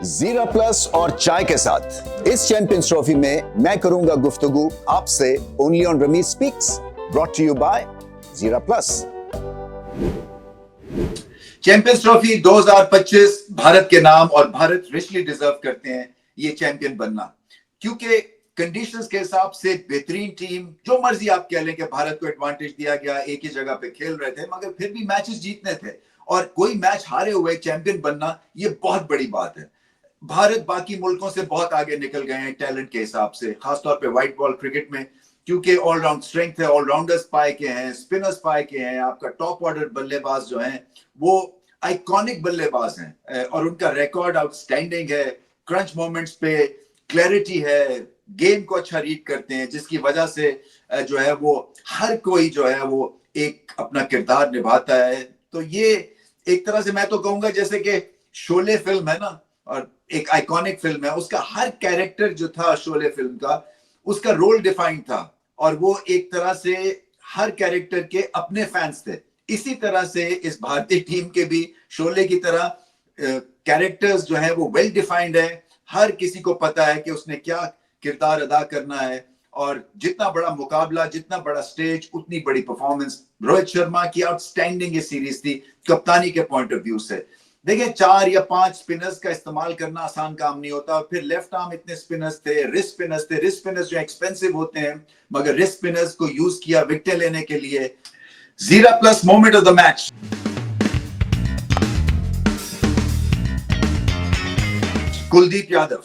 जीरा प्लस और चाय के साथ इस चैंपियंस ट्रॉफी में मैं करूंगा गुफ्तगू आपसे only on Rameez speaks, brought to you by Zeera plus. Champions trophy 2025 Bharat के नाम, और भारत रिचली डिजर्व करते हैं ये चैंपियन बनना, क्योंकि कंडीशंस के हिसाब से बेहतरीन टीम, जो मर्जी आप कह लें कि भारत को एडवांटेज दिया गया, एक ही जगह पे खेल रहे थे, मगर फिर भी मैचेस जीतने थे और कोई मैच हारे हुए चैंपियन बनना ये बहुत बड़ी बात है। भारत बाकी मुल्कों से बहुत आगे निकल गए हैं टैलेंट के हिसाब से, खासतौर पे व्हाइट बॉल क्रिकेट में, क्योंकि ऑलराउंड स्ट्रेंथ है, ऑलराउंडर्स पाए के हैं, स्पिनर्स पाए के हैं, आपका टॉप ऑर्डर बल्लेबाज जो हैं वो आइकॉनिक बल्लेबाज हैं और उनका रिकॉर्ड आउटस्टैंडिंग है। क्रंच मोमेंट्स पे क्लैरिटी है, गेम को अच्छा रीड करते हैं, जिसकी वजह से जो है वो हर कोई जो है वो एक अपना किरदार निभाता है। तो ये एक तरह से मैं तो कहूंगा जैसे कि शोले फिल्म है ना, और एक आइकॉनिक फिल्म है, उसका हर कैरेक्टर जो था शोले फिल्म का, उसका रोल डिफाइंड था और वो एक तरह से हर कैरेक्टर के अपने फैंस थे। इसी तरह से इस भारतीय टीम के भी शोले की तरह कैरेक्टर्स जो है वो वेल डिफाइंड है, हर किसी को पता है कि उसने क्या किरदार अदा करना है, और जितना बड़ा मुकाबला, जितना बड़ा स्टेज, उतनी बड़ी परफॉर्मेंस। रोहित शर्मा की आउटस्टैंडिंग ये सीरीज थी कप्तानी के पॉइंट ऑफ व्यू से। देखिए 4 या 5 स्पिनर्स का इस्तेमाल करना आसान काम नहीं होता, फिर लेफ्ट आर्म इतने स्पिनर्स थे, रिस्ट स्पिनर्स जो एक्सपेंसिव होते हैं, मगर रिस्ट स्पिनर्स को यूज किया विकेट लेने के लिए। जीरा plus moment of the match, Kuldeep Yadav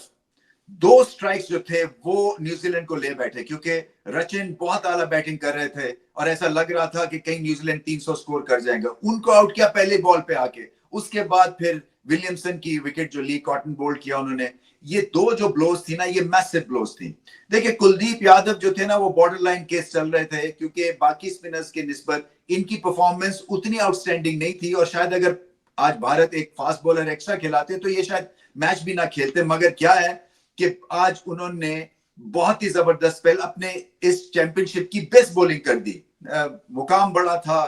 2 strikes जो थे वो न्यूजीलैंड को ले बैठे, क्योंकि रचिन बहुत आला बैटिंग कर रहे थे और ऐसा लग रहा था कि कहीं न्यूजीलैंड 300 स्कोर कर जाएगा। उनको आउट किया पहले बॉल पे आके, उसके बाद फिर विलियमसन की विकेट जो ली, कॉटन बोल्ड किया उन्होंने। ये 2 जो ब्लोज थी ना, ये मैसिव ब्लोज थी। देखिए कुलदीप यादव जो थे ना, वो बॉर्डर लाइन केस चल रहे थे, क्योंकि बाकी स्पिनर्स के निस्बत इनकी परफॉर्मेंस उतनी आउटस्टैंडिंग नहीं थी, और शायद अगर आज भारत एक फास्ट बॉलर एक्स्ट्रा खिलाते तो ये शायद मैच भी ना खेलते। मगर क्या है कि आज उन्होंने बहुत ही जबरदस्त स्पेल, अपने इस चैंपियनशिप की बेस्ट बॉलिंग कर दी। मुकाम बड़ा था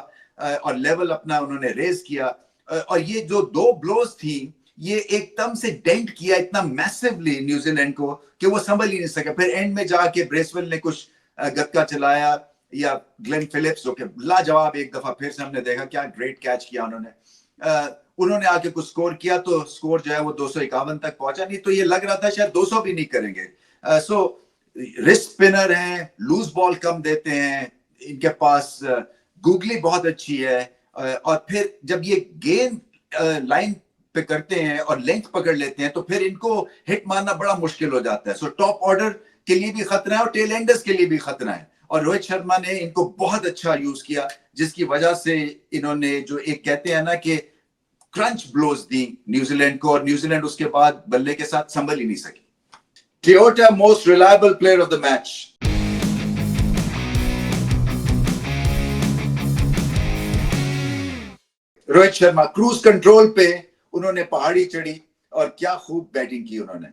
और लेवल अपना उन्होंने रेज किया, और ये जो 2 ब्लोज थी ये एकदम से डेंट किया इतना मैसिवली न्यूजीलैंड को कि वो संभल ही नहीं सके। फिर एंड में जाके ब्रेसवेल ने कुछ गत्ता चलाया, या ग्लेन फिलिप्स जो कि लाजवाब, एक दफा फिर से हमने देखा क्या ग्रेट कैच किया उन्होंने। उन्होंने आके कुछ स्कोर किया तो स्कोर जो है वो 251 तक पहुंचा, नहीं तो ये लग रहा था शायद 200 भी नहीं करेंगे। सो रिस्ट स्पिनर हैं, लूज बॉल कम देते हैं, इनके पास गूगली बहुत अच्छी है, और फिर जब ये गेंद लाइन पे करते हैं और लेंथ पकड़ लेते हैं तो फिर इनको हिट मारना बड़ा मुश्किल हो जाता है। सो टॉप ऑर्डर के लिए भी खतरा है और टेल एंडर्स के लिए भी खतरा है, और रोहित शर्मा ने इनको बहुत अच्छा यूज किया, जिसकी वजह से इन्होंने जो एक कहते हैं ना कि क्रंच ब्लोज दी न्यूजीलैंड को, और न्यूजीलैंड उसके बाद बल्ले के साथ संभल ही नहीं सकी। Toyota most reliable player of the match, Rohit Sharma. Cruise control पे उन्होंने पहाड़ी चढ़ी और क्या खूब बैटिंग की उन्होंने।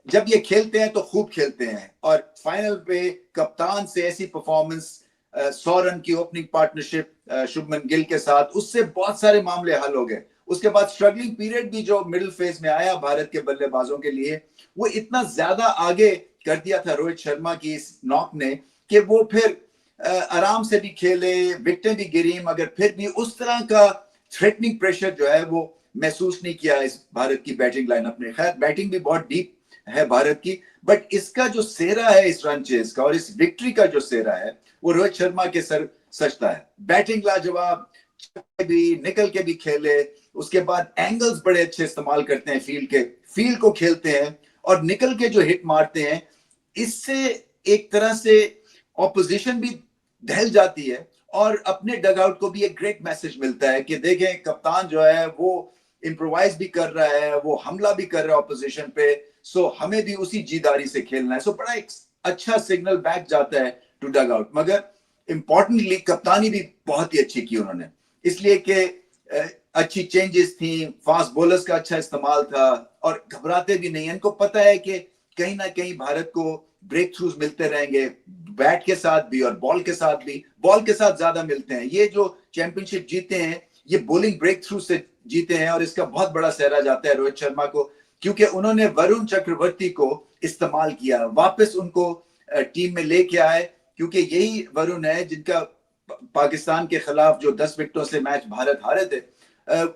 जब ये खेलते हैं तो खूब खेलते हैं, और फाइनल पे कप्तान से ऐसी परफॉर्मेंस, 100 रन की ओपनिंग पार्टनरशिप शुभमन गिल के साथ, उससे बहुत सारे मामले हल हो गए। उसके बाद स्ट्रगलिंग पीरियड भी जो मिडिल फेज में आया भारत के बल्लेबाजों के लिए, वो इतना ज्यादा आगे कर दिया था रोहित शर्मा की इस नॉक ने कि वो फिर आराम से भी खेले, विकेटें भी गिरी, मगर फिर भी उस तरह का थ्रेटनिंग प्रेशर जो है वो महसूस नहीं किया इस भारत की बैटिंग लाइनअप ने। खैर बैटिंग भी बहुत डीप है भारत की, बट इसका जो सेहरा है इस रन चेज का और इस विक्ट्री का जो सेहरा है वो रोहित शर्मा के सर सजता है। बैटिंग लाजवाब, भी निकल के भी खेले, उसके बाद एंगल्स बड़े अच्छे इस्तेमाल करते हैं, फील्ड को खेलते हैं और निकल के जो हिट मारते हैं, इससे एक तरह से ऑपोजिशन भी दहल जाती है और अपने डगआउट को भी एक ग्रेट मैसेज मिलता है कि देखें कप्तान जो है वो इम्प्रोवाइज भी कर रहा है, वो हमला भी कर रहा है ऑपोजिशन पे, सो हमें भी उसी जीदारी से खेलना है। सो बड़ा एक अच्छा सिग्नल बैक जाता है टू डगआउट। मगर इंपॉर्टेंटली कप्तानी भी बहुत ही अच्छी की उन्होंने, इसलिए कि अच्छी चेंजेस थी, फास्ट बॉलर्स का अच्छा इस्तेमाल था और घबराते भी नहीं। इनको पता है कि कहीं ना कहीं भारत को ब्रेक थ्रूज मिलते रहेंगे, बैट के साथ भी और बॉल के साथ भी। बॉल के साथ ज्यादा मिलते हैं। ये जो चैंपियनशिप जीते हैं ये बॉलिंग ब्रेक थ्रू से जीते हैं, और इसका बहुत बड़ा सेहरा जाता है रोहित शर्मा को क्योंकि उन्होंने वरुण चक्रवर्ती को इस्तेमाल किया, वापस उनको टीम में लेके आए, क्योंकि यही वरुण है जिनका पाकिस्तान के खिलाफ जो 10 विकेटों से मैच भारत हारे थे,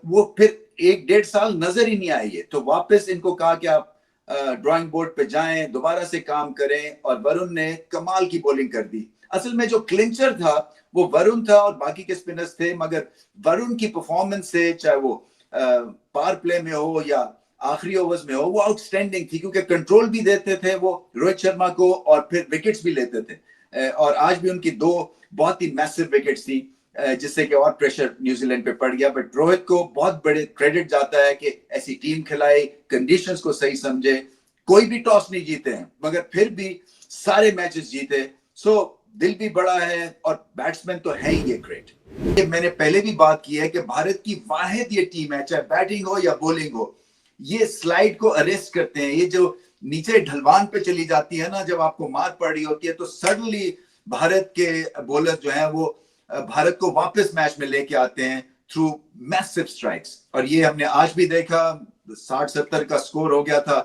वो फिर 1-1.5 साल नजर ही नहीं आई है। तो वापस इनको कहा कि आप ड्राइंग बोर्ड पे जाएं, दोबारा से काम करें, और वरुण ने कमाल की बॉलिंग कर दी। असल में जो क्लिंचर था वो वरुण था और बाकी के स्पिनर्स थे, मगर वरुण की परफॉर्मेंस से, चाहे वो पावर प्ले में हो या आखिरी ओवर्स में हो, वो आउटस्टैंडिंग थी, क्योंकि कंट्रोल भी देते थे वो रोहित शर्मा को और फिर विकेट्स भी लेते थे। और आज भी उनकी 2 बहुत ही मैसिव विकेट्स थी, जिससे कि और प्रेशर न्यूजीलैंड पे पड़ गया। बट रोहित को बहुत बड़े क्रेडिट जाता है कि ऐसी टीम खिलाई, कंडीशंस को सही समझे, कोई भी टॉस नहीं जीते हैं मगर फिर भी सारे मैचेस जीते। सो दिल भी बड़ा है और बैट्समैन तो है ही ये ग्रेट। ये मैंने पहले भी बात की है कि भारत की वाहिद ये टीम है, चाहे बैटिंग हो या बॉलिंग हो, ये स्लाइड को अरेस्ट करते हैं। ये जो नीचे ढलवान पे चली जाती है ना, जब आपको मार पड़ रही होती है, तो सडनली भारत के बॉलर जो है वो भारत को वापस मैच में लेके आते हैं थ्रू मैसिव स्ट्राइक्स। और ये हमने आज भी देखा, 60-70 का स्कोर हो गया था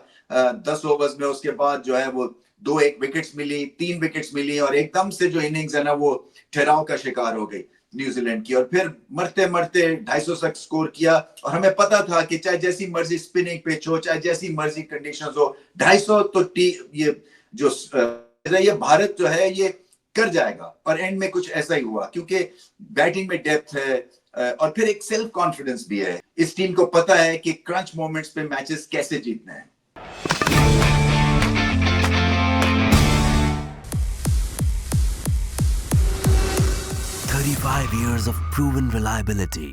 10 ओवर्स में। उसके बाद जो है वो 2-1 विकेट्स मिली, 3 विकेट्स मिली, और एकदम से जो इनिंग्स है ना वो ठहराव का शिकार हो गई न्यूजीलैंड की। और फिर मरते मरते 250 तक स्कोर किया, और हमें पता था कि चाहे जैसी मर्जी स्पिनिंग पिच हो, चाहे जैसी मर्जी कंडीशंस हो, 250 तो ये जो ये भारत जो है ये कर जाएगा। और एंड में कुछ ऐसा ही हुआ, क्योंकि बैटिंग में डेप्थ है और फिर एक सेल्फ कॉन्फिडेंस भी है। इस टीम को पता है कि क्रंच मोमेंट्स पे मैचेस कैसे जीतने हैं। 35 years of proven reliability.